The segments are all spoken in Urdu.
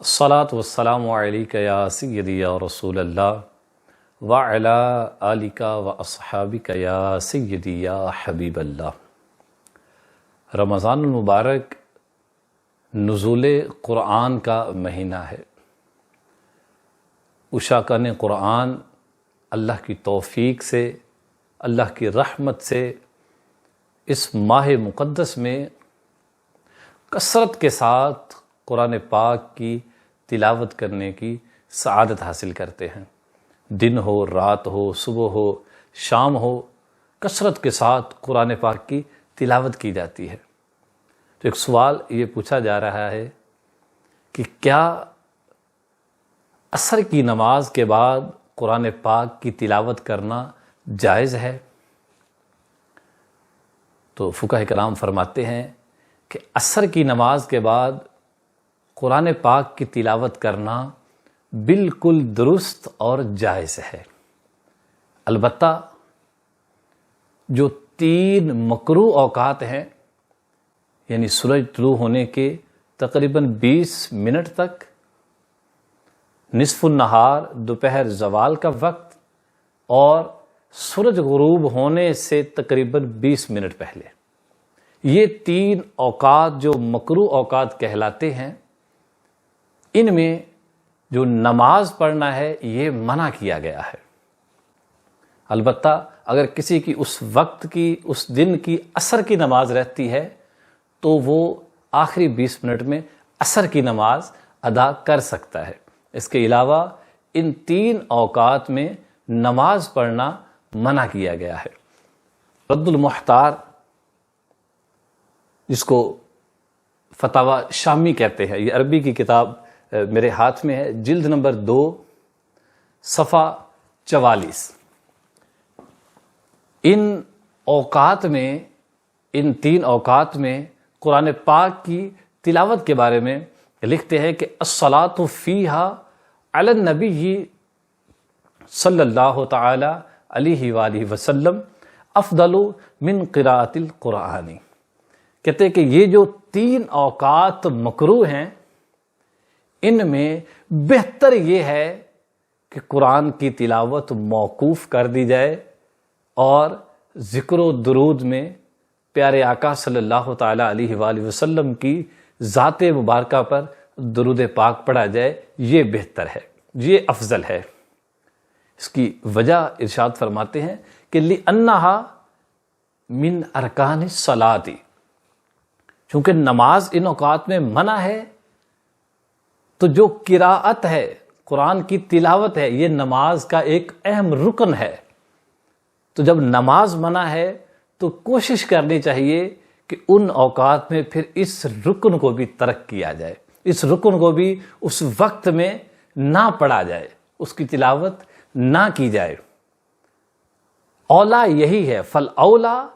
الصلاۃ والسلام علیک یا سیدی یا رسول اللہ وعلی آلک و اصحابک یا سیدی یا حبیب اللہ۔ رمضان المبارک نزول قرآن کا مہینہ ہے۔ عشاقان قرآن اللہ کی توفیق سے، اللہ کی رحمت سے اس ماہ مقدس میں کثرت کے ساتھ قرآن پاک کی تلاوت کرنے کی سعادت حاصل کرتے ہیں۔ دن ہو، رات ہو، صبح ہو، شام ہو، کثرت کے ساتھ قرآن پاک کی تلاوت کی جاتی ہے۔ تو ایک سوال یہ پوچھا جا رہا ہے کہ کیا عصر کی نماز کے بعد قرآن پاک کی تلاوت کرنا جائز ہے؟ تو فقہاء کرام فرماتے ہیں کہ عصر کی نماز کے بعد قرآن پاک کی تلاوت کرنا بالکل درست اور جائز ہے۔ البتہ جو 3 مکروہ اوقات ہیں، یعنی سورج طلوع ہونے کے تقریباً 20 منٹ تک، نصف النہار دوپہر زوال کا وقت، اور سورج غروب ہونے سے تقریباً 20 منٹ پہلے، یہ 3 اوقات جو مکروہ اوقات کہلاتے ہیں، ان میں جو نماز پڑھنا ہے یہ منع کیا گیا ہے۔ البتہ اگر کسی کی اس وقت کی، اس دن کی عصر کی نماز رہتی ہے تو وہ آخری 20 منٹ میں عصر کی نماز ادا کر سکتا ہے۔ اس کے علاوہ ان 3 اوقات میں نماز پڑھنا منع کیا گیا ہے۔ رد المحتار، جس کو فتاوی شامی کہتے ہیں، یہ عربی کی کتاب میرے ہاتھ میں ہے، جلد نمبر 2 صفحہ 44۔ ان اوقات میں، ان 3 اوقات میں قرآن پاک کی تلاوت کے بارے میں لکھتے ہیں کہ الصلاۃ فیہا علی النبی صلی اللہ تعالی علیہ وآلہ وسلم افضل من قراءۃ القرآن۔ کہتے ہیں کہ یہ جو 3 اوقات مکروہ ہیں، ان میں بہتر یہ ہے کہ قرآن کی تلاوت موقوف کر دی جائے اور ذکر و درود میں پیارے آقا صلی اللہ تعالی علیہ وآلہ وسلم کی ذات مبارکہ پر درود پاک پڑھا جائے، یہ بہتر ہے، یہ افضل ہے۔ اس کی وجہ ارشاد فرماتے ہیں کہ لِأَنَّهَا مِنْ أَرْكَانِ الصَّلَاةِ، چونکہ نماز ان اوقات میں منع ہے، تو جو قراءت ہے، قرآن کی تلاوت ہے، یہ نماز کا ایک اہم رکن ہے۔ تو جب نماز منع ہے تو کوشش کرنی چاہیے کہ ان اوقات میں پھر اس رکن کو بھی ترک کیا جائے، اس رکن کو بھی اس وقت میں نہ پڑھا جائے، اس کی تلاوت نہ کی جائے۔ اولا یہی ہے، فَالْأَوْلَا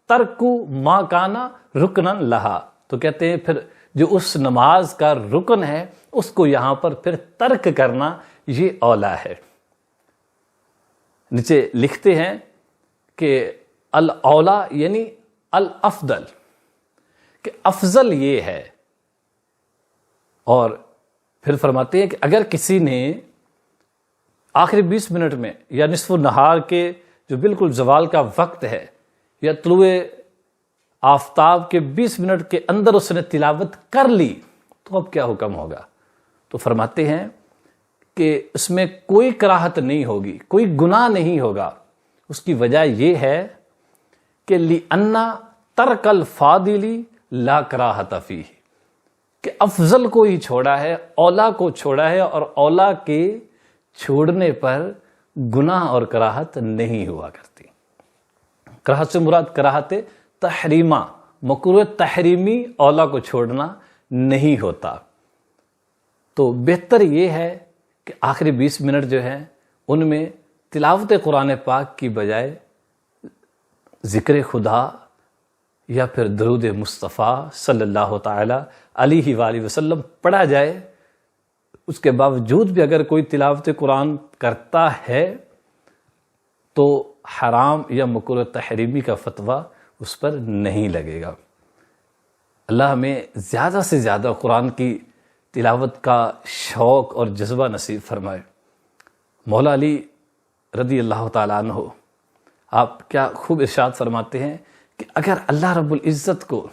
تَرْكُ مَا كَانَ رُكْنًا لَهَا۔ تو کہتے ہیں پھر جو اس نماز کا رکن ہے اس کو یہاں پر پھر ترک کرنا یہ اولا ہے۔ نیچے لکھتے ہیں کہ الاولا یعنی الافضل، کہ افضل یہ ہے۔ اور پھر فرماتے ہیں کہ اگر کسی نے آخری 20 منٹ میں یا نصف النہار کے جو بالکل زوال کا وقت ہے یا طلوع آفتاب کے 20 منٹ کے اندر اس نے تلاوت کر لی تو اب کیا حکم ہوگا؟ تو فرماتے ہیں کہ اس میں کوئی کراہت نہیں ہوگی، کوئی گناہ نہیں ہوگا۔ اس کی وجہ یہ ہے کہ لِأَنَّ تَرْكَ الْفَاضِلِ لَا كَرَاهَةَ فِيهِ، کہ افضل کو ہی چھوڑا ہے، اولا کو چھوڑا ہے، اور اولا کے چھوڑنے پر گناہ اور کراہت نہیں ہوا کرتی۔ کراہت سے مراد کراہت تحریمہ، مکروہ تحریمی اولا کو چھوڑنا نہیں ہوتا۔ تو بہتر یہ ہے کہ آخری 20 منٹ جو ہیں ان میں تلاوت قرآن پاک کی بجائے ذکر خدا یا پھر درود مصطفیٰ صلی اللہ تعالی علیہ وآلہ وسلم پڑھا جائے۔ اس کے باوجود بھی اگر کوئی تلاوت قرآن کرتا ہے تو حرام یا مکروہ تحریمی کا فتویٰ اس پر نہیں لگے گا۔ اللہ ہمیں زیادہ سے زیادہ قرآن کی تلاوت کا شوق اور جذبہ نصیب فرمائے۔ مولا علی رضی اللہ تعالیٰ عنہ آپ کیا خوب ارشاد فرماتے ہیں کہ اگر اللہ رب العزت کو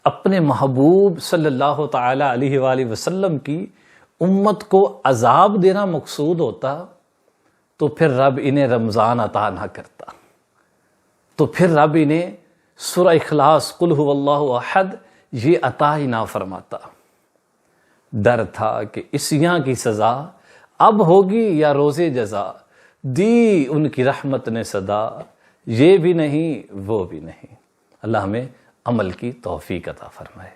اپنے محبوب صلی اللہ تعالیٰ علیہ وآلہ وسلم کی امت کو عذاب دینا مقصود ہوتا تو پھر رب انہیں رمضان عطا نہ کرتا، تو پھر رب انہیں سورہ اخلاص قل هو اللہ احد یہ عطا ہی نہ فرماتا۔ ڈر تھا کہ عصیاں کی سزا اب ہوگی یا روز جزا، دی ان کی رحمت نے صدا، یہ بھی نہیں وہ بھی نہیں۔ اللہ ہمیں عمل کی توفیق عطا فرمائے۔